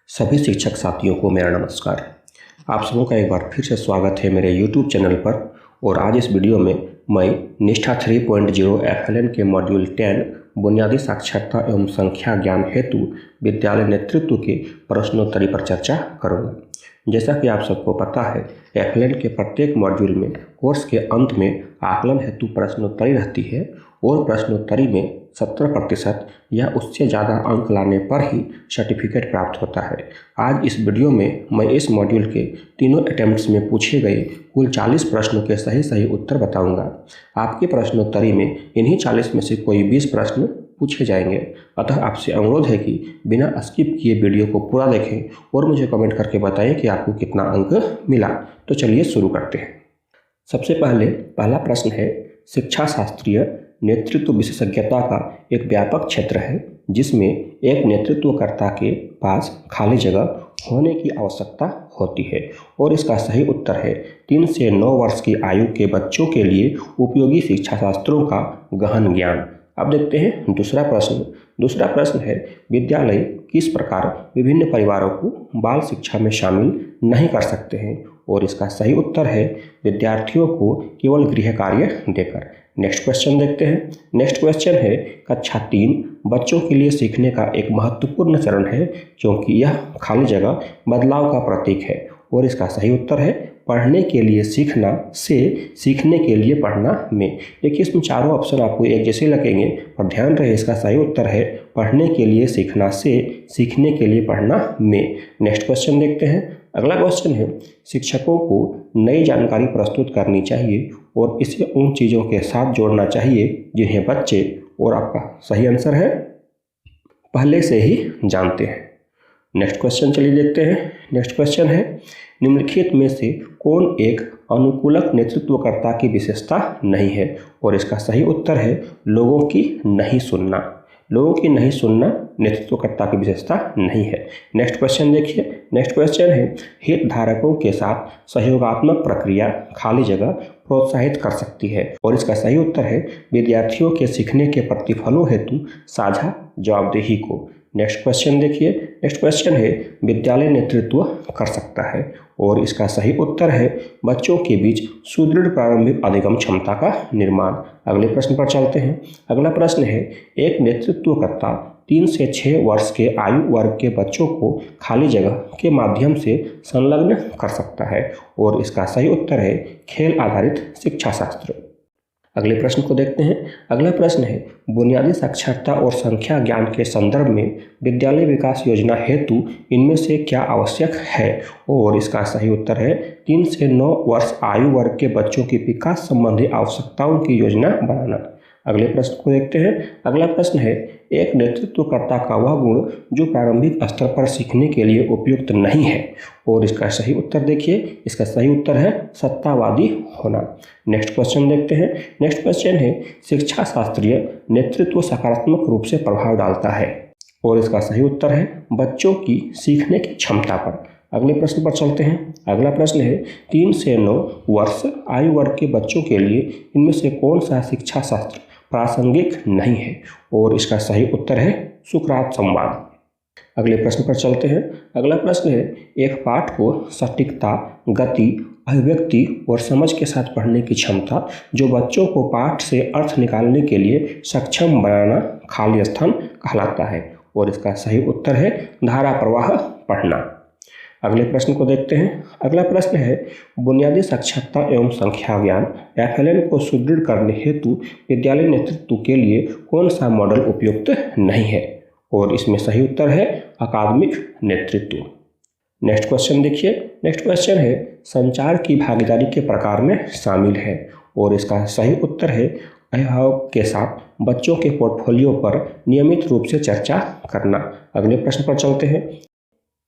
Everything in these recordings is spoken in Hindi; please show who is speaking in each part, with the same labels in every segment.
Speaker 1: सभी शिक्षक साथियों को मेरा नमस्कार। आप सबों का एक बार फिर से स्वागत है मेरे YouTube चैनल पर। और आज इस वीडियो में मैं निष्ठा 3.0 FLN के मॉड्यूल 10 बुनियादी साक्षरता एवं संख्या ज्ञान हेतु विद्यालय नेतृत्व के प्रश्नोत्तरी पर चर्चा करूंगा। जैसा कि आप सबको पता है, FLN के प्रत्येक मॉड्यूल में कोर्स के अंत में आकलन हेतु प्रश्नोत्तरी रहती है और प्रश्नोत्तरी में 70% या उससे ज़्यादा अंक लाने पर ही सर्टिफिकेट प्राप्त होता है। आज इस वीडियो में मैं इस मॉड्यूल के तीनों अटेम्प्ट्स में पूछे गए कुल 40 प्रश्नों के सही उत्तर बताऊंगा। आपके प्रश्नोत्तरी में इन्हीं 40 में से कोई 20 प्रश्न पूछे जाएंगे। अतः आपसे अनुरोध है कि बिना स्किप किए वीडियो को पूरा देखें और मुझे कमेंट करके बताएं कि आपको कितना अंक मिला। तो चलिए शुरू करते हैं। सबसे पहला प्रश्न है, शिक्षा शास्त्रीय नेतृत्व विशेषज्ञता का एक व्यापक क्षेत्र है जिसमें एक नेतृत्वकर्ता के पास खाली जगह होने की आवश्यकता होती है। और इसका सही उत्तर है 3 से 9 वर्ष की आयु के बच्चों के लिए उपयोगी शिक्षा शास्त्रों का गहन ज्ञान। अब देखते हैं दूसरा प्रश्न है, विद्यालय किस प्रकार विभिन्न परिवारों को बाल शिक्षा में शामिल नहीं कर सकते हैं। और इसका सही उत्तर है विद्यार्थियों को केवल गृह कार्य देकर। नेक्स्ट क्वेश्चन देखते हैं। नेक्स्ट क्वेश्चन है, कक्षा 3 बच्चों के लिए सीखने का एक महत्वपूर्ण चरण है क्योंकि यह खाली जगह बदलाव का प्रतीक है। और इसका सही उत्तर है पढ़ने के लिए सीखना से सीखने के लिए पढ़ना में। देखिए, इसमें चारों ऑप्शन आपको एक जैसे लगेंगे, पर ध्यान रहे इसका सही उत्तर है पढ़ने के लिए सीखना से सीखने के लिए पढ़ना में। नेक्स्ट क्वेश्चन देखते हैं। अगला क्वेश्चन है, शिक्षकों को नई जानकारी प्रस्तुत करनी चाहिए और इसे उन चीज़ों के साथ जोड़ना चाहिए जिन्हें बच्चे, और आपका सही आंसर है, पहले से ही जानते हैं। नेक्स्ट क्वेश्चन चलिए देखते हैं। नेक्स्ट क्वेश्चन है, निम्नलिखित में से कौन एक अनुकूलक नेतृत्वकर्ता की विशेषता नहीं है। और इसका सही उत्तर है लोगों की नहीं सुनना। लोगों की नहीं सुनना नेतृत्वकर्ता की विशेषता नहीं है। नेक्स्ट क्वेश्चन देखिए। नेक्स्ट क्वेश्चन है, हितधारकों के साथ सहयोगात्मक प्रक्रिया खाली जगह प्रोत्साहित कर सकती है। और इसका सही उत्तर है विद्यार्थियों के सीखने के प्रतिफलों हेतु साझा जवाबदेही को। नेक्स्ट क्वेश्चन देखिए। नेक्स्ट क्वेश्चन है, विद्यालय नेतृत्व कर सकता है। और इसका सही उत्तर है बच्चों के बीच सुदृढ़ प्रारंभिक अधिगम क्षमता का निर्माण। अगले प्रश्न पर चलते हैं। अगला प्रश्न है, एक नेतृत्वकर्ता 3 से 6 वर्ष के आयु वर्ग के बच्चों को खाली जगह के माध्यम से संलग्न कर सकता है। और इसका सही उत्तर है खेल आधारित शिक्षा शास्त्र। अगले प्रश्न को देखते हैं। अगला प्रश्न है, बुनियादी साक्षरता और संख्या ज्ञान के संदर्भ में विद्यालय विकास योजना हेतु इनमें से क्या आवश्यक है। और इसका सही उत्तर है 3 से 9 वर्ष आयु वर्ग के बच्चों की विकास संबंधी आवश्यकताओं की योजना बनाना। अगले प्रश्न को देखते हैं। अगला प्रश्न है, एक नेतृत्वकर्ता का वह गुण जो प्रारंभिक स्तर पर सीखने के लिए उपयुक्त नहीं है। और इसका सही उत्तर देखिए, इसका सही उत्तर है सत्तावादी होना। नेक्स्ट क्वेश्चन देखते हैं। नेक्स्ट क्वेश्चन है, शिक्षा शास्त्रीय नेतृत्व सकारात्मक रूप से प्रभाव डालता है। और इसका सही उत्तर है बच्चों की सीखने की क्षमता पर। अगले प्रश्न पर चलते हैं। अगला प्रश्न है, 3 से 9 वर्ष आयु वर्ग के बच्चों के लिए इनमें से कौन सा शिक्षा शास्त्र प्रासंगिक नहीं है। और इसका सही उत्तर है सुकरात संवाद। अगले प्रश्न पर चलते हैं। अगला प्रश्न है, एक पाठ को सटीकता, गति, अभिव्यक्ति और समझ के साथ पढ़ने की क्षमता जो बच्चों को पाठ से अर्थ निकालने के लिए सक्षम बनाना खाली स्थान कहलाता है। और इसका सही उत्तर है धारा प्रवाह पढ़ना। अगले प्रश्न को देखते हैं। अगला प्रश्न है, बुनियादी साक्षरता एवं संख्या ज्ञान FLN को सुदृढ़ करने हेतु विद्यालय नेतृत्व के लिए कौन सा मॉडल उपयुक्त नहीं है। और इसमें सही उत्तर है अकादमिक नेतृत्व। नेक्स्ट क्वेश्चन देखिए। नेक्स्ट क्वेश्चन है, संचार की भागीदारी के प्रकार में शामिल है। और इसका सही उत्तर है अभिभावक के साथ बच्चों के पोर्टफोलियो पर नियमित रूप से चर्चा करना। अगले प्रश्न पर चलते हैं।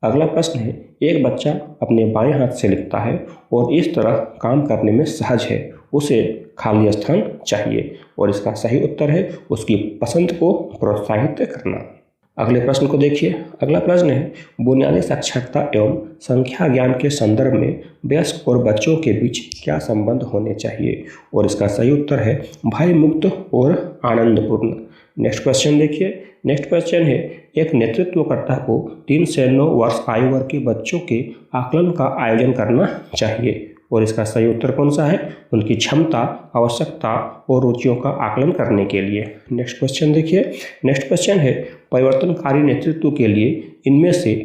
Speaker 1: अगला प्रश्न है, एक बच्चा अपने बाएं हाथ से लिखता है और इस तरह काम करने में सहज है, उसे खाली स्थान चाहिए। और इसका सही उत्तर है उसकी पसंद को प्रोत्साहित करना। अगले प्रश्न को देखिए। अगला प्रश्न है बुनियादी साक्षरता एवं संख्या ज्ञान के संदर्भ में वयस्क और बच्चों के बीच क्या संबंध होने चाहिए, और इसका सही उत्तर है भय मुक्त और आनंदपूर्ण। नेक्स्ट क्वेश्चन देखिए। नेक्स्ट क्वेश्चन है एक नेतृत्वकर्ता को 3 से 9 वर्ष आयु वर्ग के बच्चों के आकलन का आयोजन करना चाहिए, और इसका सही उत्तर कौन सा है, उनकी क्षमता, आवश्यकता और रुचियों का आकलन करने के लिए। नेक्स्ट क्वेश्चन देखिए। नेक्स्ट क्वेश्चन है परिवर्तनकारी नेतृत्व के लिए इनमें से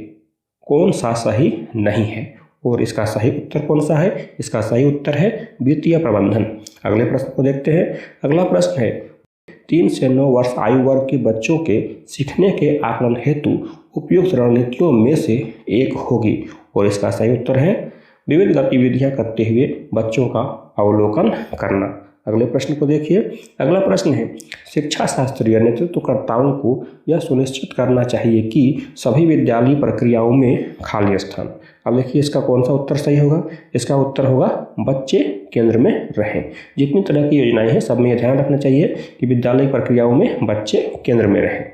Speaker 1: कौन सा सही नहीं है, और इसका सही उत्तर कौन सा है, इसका सही उत्तर है वित्तीय प्रबंधन। अगले प्रश्न को देखते हैं। अगला प्रश्न है 3 से 9 वर्ष आयु वर्ग के बच्चों के सीखने के आकलन हेतु उपयुक्त रणनीतियों में से एक होगी, और इसका सही उत्तर है विविध गतिविधियां करते हुए बच्चों का अवलोकन करना। अगले प्रश्न को देखिए। अगला प्रश्न है शिक्षा शास्त्रीय नेतृत्वकर्ताओं को यह सुनिश्चित करना चाहिए कि सभी विद्यालयी प्रक्रियाओं में खाली स्थान। अब देखिए इसका कौन सा उत्तर सही होगा, इसका उत्तर होगा बच्चे केंद्र में रहें। जितनी तरह की योजनाएं हैं सब में यह ध्यान रखना चाहिए कि विद्यालयी प्रक्रियाओं में बच्चे केंद्र में रहें।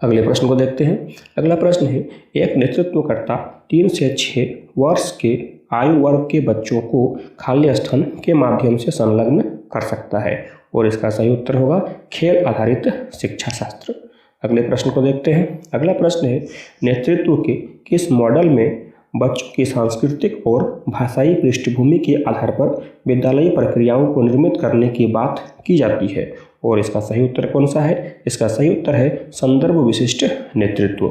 Speaker 1: अगले प्रश्न को देखते हैं। अगला प्रश्न है एक नेतृत्वकर्ता 3 से 6 वर्ष के आयु वर्ग के बच्चों को खाली स्थान के माध्यम से संलग्न कर सकता है, और इसका सही उत्तर होगा खेल आधारित शिक्षा शास्त्र। अगले प्रश्न को देखते हैं। अगला प्रश्न है नेतृत्व के किस मॉडल में बच्चों की सांस्कृतिक और भाषाई पृष्ठभूमि के आधार पर विद्यालयी प्रक्रियाओं को निर्मित करने की बात की जाती है, और इसका सही उत्तर कौन सा है, इसका सही उत्तर है संदर्भ विशिष्ट नेतृत्व।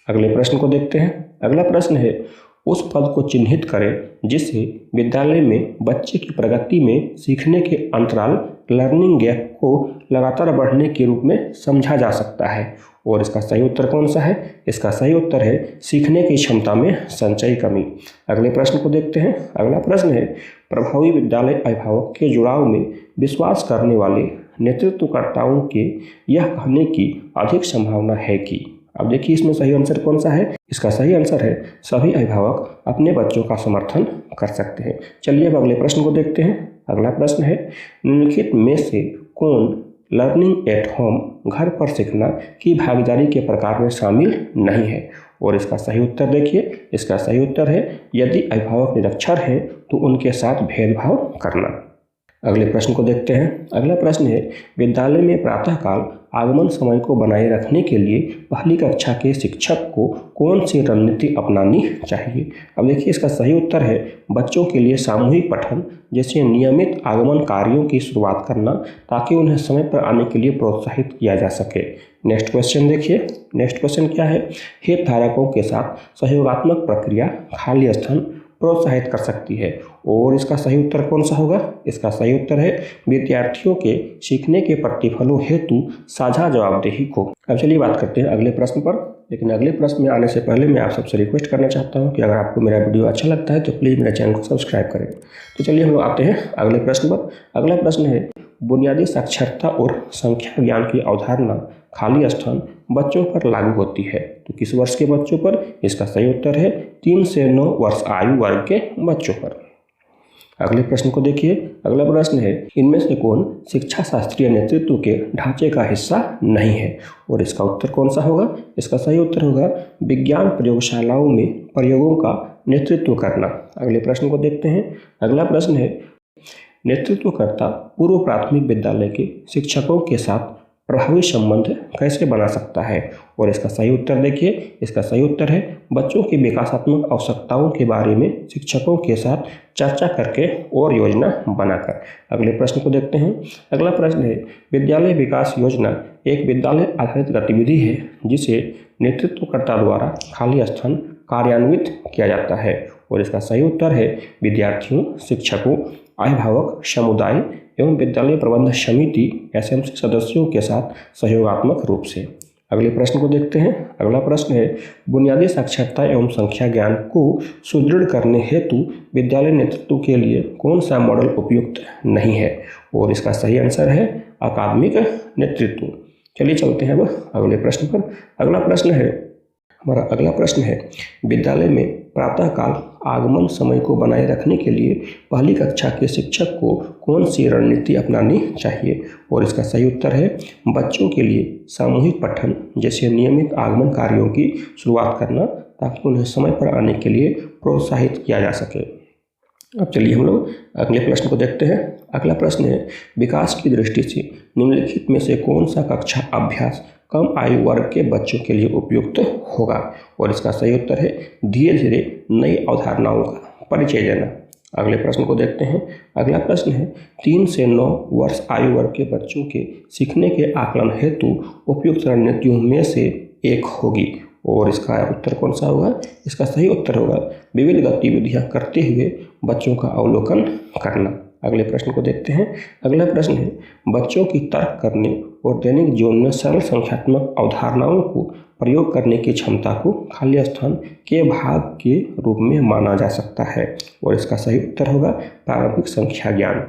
Speaker 1: अगले प्रश्न को देखते हैं। अगला प्रश्न है उस पद को चिन्हित करें जिससे विद्यालय में बच्चे की प्रगति में सीखने के अंतराल लर्निंग गैप को लगातार बढ़ने के रूप में समझा जा सकता है, और इसका सही उत्तर कौन सा है, इसका सही उत्तर है सीखने की क्षमता में संचयी कमी। अगले प्रश्न को देखते हैं। अगला प्रश्न है प्रभावी विद्यालय अभिभावक के जुड़ाव में विश्वास करने वाले नेतृत्वकर्ताओं के यह कहने की अधिक संभावना है कि। अब देखिए इसमें सही आंसर कौन सा है, इसका सही आंसर है सभी अभिभावक अपने बच्चों का समर्थन कर सकते हैं। चलिए अब अगले प्रश्न को देखते हैं। अगला प्रश्न है निम्नलिखित में से कौन लर्निंग एट होम घर पर सीखना की भागीदारी के प्रकार में शामिल नहीं है, और इसका सही उत्तर देखिए। इसका सही उत्तर है यदि अभिभावक निरक्षर हैं तो उनके साथ भेदभाव करना। अगले प्रश्न को देखते हैं। अगला प्रश्न है विद्यालय में प्रातःकाल आगमन समय को बनाए रखने के लिए पहली कक्षा के शिक्षक को कौन सी रणनीति अपनानी चाहिए। अब देखिए इसका सही उत्तर है बच्चों के लिए सामूहिक पठन जैसे नियमित आगमन कार्यों की शुरुआत करना, ताकि उन्हें समय पर आने के लिए प्रोत्साहित किया जा सके। नेक्स्ट क्वेश्चन देखिए। नेक्स्ट क्वेश्चन क्या है, हितधारकों के साथ सहयोगात्मक प्रक्रिया खाली स्थान प्रोत्साहित कर सकती है, और इसका सही उत्तर कौन सा होगा, इसका सही उत्तर है विद्यार्थियों के सीखने के प्रतिफलों हेतु साझा जवाबदेही को। अब चलिए बात करते हैं अगले प्रश्न पर, लेकिन अगले प्रश्न में आने से पहले मैं आप सबसे रिक्वेस्ट करना चाहता हूं कि अगर आपको मेरा वीडियो अच्छा लगता है तो प्लीज़ मेरे चैनल को सब्सक्राइब करें। तो चलिए हम लोग आते हैं अगले प्रश्न पर। अगला प्रश्न है बुनियादी साक्षरता और संख्या ज्ञान की अवधारणा खाली स्थान बच्चों पर लागू होती है, तो किस वर्ष के बच्चों पर, इसका सही उत्तर है 3 से 9 वर्ष आयु वर्ग के बच्चों पर। अगले प्रश्न को देखिए। अगला प्रश्न है इनमें से कौन शिक्षा शास्त्रीय नेतृत्व के ढांचे का हिस्सा नहीं है, और इसका उत्तर कौन सा होगा, इसका सही उत्तर होगा विज्ञान प्रयोगशालाओं में प्रयोगों का नेतृत्व करना। अगले प्रश्न को देखते हैं। अगला प्रश्न है नेतृत्वकर्ता पूर्व प्राथमिक विद्यालय के शिक्षकों के साथ प्रभावी संबंध कैसे बना सकता है, और इसका सही उत्तर देखिए। इसका सही उत्तर है बच्चों की विकासात्मक आवश्यकताओं के बारे में शिक्षकों के साथ चर्चा करके और योजना बनाकर। अगले प्रश्न को देखते हैं। अगला प्रश्न है विद्यालय विकास योजना एक विद्यालय आधारित गतिविधि है जिसे नेतृत्वकर्ता द्वारा खाली स्थान कार्यान्वित किया जाता है, और इसका सही उत्तर है विद्यार्थियों, शिक्षकों, अभिभावक, समुदाय एवं विद्यालय प्रबंधन समिति एसएमसी सदस्यों के साथ सहयोगात्मक रूप से। अगले प्रश्न को देखते हैं। अगला प्रश्न है बुनियादी साक्षरता एवं संख्या ज्ञान को सुदृढ़ करने हेतु विद्यालय नेतृत्व के लिए कौन सा मॉडल उपयुक्त नहीं है, और इसका सही आंसर है अकादमिक नेतृत्व। चलिए चलते हैं अब अगले प्रश्न पर। अगला प्रश्न है हमारा अगला प्रश्न है, विद्यालय में प्रातःकाल आगमन समय को बनाए रखने के लिए पहली कक्षा के शिक्षक को कौन सी रणनीति अपनानी चाहिए? और इसका सही उत्तर है बच्चों के लिए सामूहिक पठन जैसे नियमित आगमन कार्यों की शुरुआत करना, ताकि उन्हें समय पर आने के लिए प्रोत्साहित किया जा सके। अब चलिए हम लोग अगले प्रश्न को देखते हैं। अगला प्रश्न है, विकास की दृष्टि से निम्नलिखित में से कौन सा कक्षा अभ्यास कम आयु वर्ग के बच्चों के लिए उपयुक्त होगा? और इसका सही उत्तर है धीरे धीरे नई अवधारणाओं का परिचय देना। अगले प्रश्न को देखते हैं। अगला प्रश्न है, 3 से 9 वर्ष आयु वर्ग के बच्चों के सीखने के आकलन हेतु उपयुक्त रणनीतियों में से एक होगी। और इसका उत्तर कौन सा होगा? इसका सही उत्तर होगा विविध गतिविधियां करते हुए बच्चों का अवलोकन करना। अगले प्रश्न को देखते हैं। अगला प्रश्न है, बच्चों की तर्क करने और दैनिक जीवन में सरल संख्यात्मक अवधारणाओं को प्रयोग करने की क्षमता को खाली स्थान के भाग के रूप में माना जा सकता है। और इसका सही उत्तर होगा प्रारंभिक संख्या ज्ञान।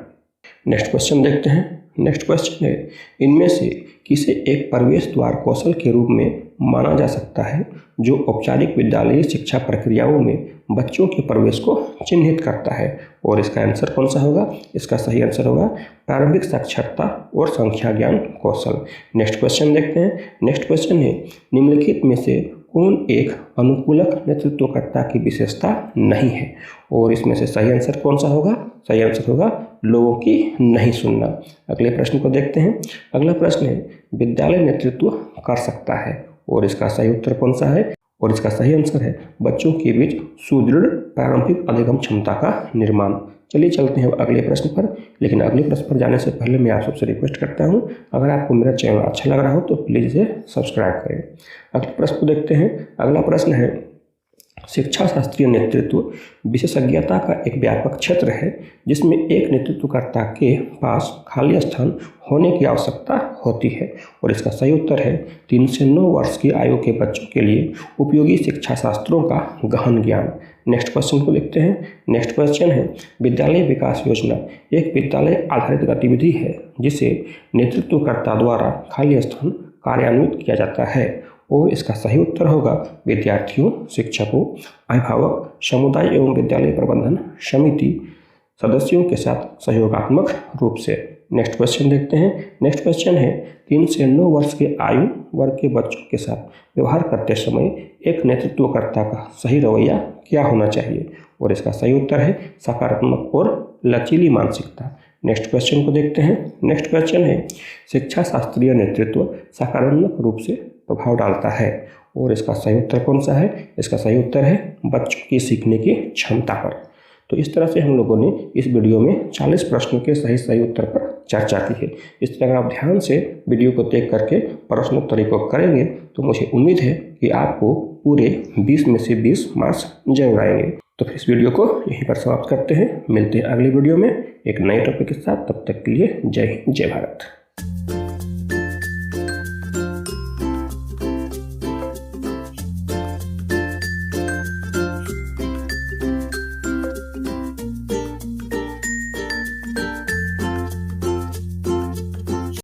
Speaker 1: नेक्स्ट क्वेश्चन देखते हैं। नेक्स्ट क्वेश्चन है, इनमें से किसे एक प्रवेश द्वार कौशल के रूप में माना जा सकता है जो औपचारिक विद्यालयी शिक्षा प्रक्रियाओं में बच्चों के प्रवेश को चिन्हित करता है? और इसका आंसर कौन सा होगा? इसका सही आंसर होगा प्रारंभिक साक्षरता और संख्या ज्ञान कौशल। नेक्स्ट क्वेश्चन देखते हैं। नेक्स्ट क्वेश्चन है, निम्नलिखित में से कौन एक अनुकूलक नेतृत्वकर्ता की विशेषता नहीं है? और इसमें से सही आंसर कौन सा होगा? सही आंसर होगा लोगों की नहीं सुनना। अगले प्रश्न को देखते हैं। अगला प्रश्न है, विद्यालय नेतृत्व कर सकता है? और इसका सही उत्तर कौन सा है? और इसका सही आंसर है बच्चों के बीच सुदृढ़ प्रारंभिक अधिगम क्षमता का निर्माण। चलिए चलते हैं अगले प्रश्न पर। लेकिन अगले प्रश्न पर जाने से पहले मैं आप सबसे रिक्वेस्ट करता हूं, अगर आपको मेरा चैनल अच्छा लग रहा हो तो प्लीज़ इसे सब्सक्राइब करें। अगले प्रश्न को देखते हैं। अगला प्रश्न है, शिक्षा शास्त्रीय नेतृत्व विशेषज्ञता का एक व्यापक क्षेत्र है जिसमें एक नेतृत्वकर्ता के पास खाली स्थान होने की आवश्यकता होती है। और इसका सही उत्तर है 3 से 9 वर्ष की आयु के बच्चों के लिए उपयोगी शिक्षा शास्त्रों का गहन ज्ञान। नेक्स्ट क्वेश्चन को देखते हैं। नेक्स्ट क्वेश्चन है, विद्यालय विकास योजना एक विद्यालय आधारित गतिविधि है जिसे नेतृत्वकर्ता द्वारा खाली स्थान कार्यान्वित किया जाता है। और इसका सही उत्तर होगा विद्यार्थियों, शिक्षकों, अभिभावक, समुदाय एवं विद्यालय प्रबंधन समिति सदस्यों के साथ सहयोगात्मक रूप से। नेक्स्ट क्वेश्चन देखते हैं। नेक्स्ट क्वेश्चन है, 3 से 9 वर्ष के आयु वर्ग के बच्चों के साथ व्यवहार करते समय एक नेतृत्वकर्ता का सही रवैया क्या होना चाहिए? और इसका सही उत्तर है सकारात्मक और लचीली मानसिकता। नेक्स्ट क्वेश्चन को देखते हैं। नेक्स्ट क्वेश्चन है, शिक्षा शास्त्रीय नेतृत्व सकारात्मक रूप से प्रभाव डालता है? और इसका सही उत्तर कौन सा है? इसका सही उत्तर है बच्चों की सीखने की क्षमता पर। तो इस तरह से हम लोगों ने इस वीडियो में 40 प्रश्नों के सही उत्तर पर चर्चा की है। इस तरह अगर आप ध्यान से वीडियो को देख करके प्रश्नोत्तरी को करेंगे तो मुझे उम्मीद है कि आपको पूरे 20 में से 20 मार्क्स जरूर आएंगे। तो फिर इस वीडियो को यहीं पर समाप्त करते हैं। मिलते हैं अगली वीडियो में एक नए टॉपिक के साथ। तब तक के लिए जय हिंद, जय भारत।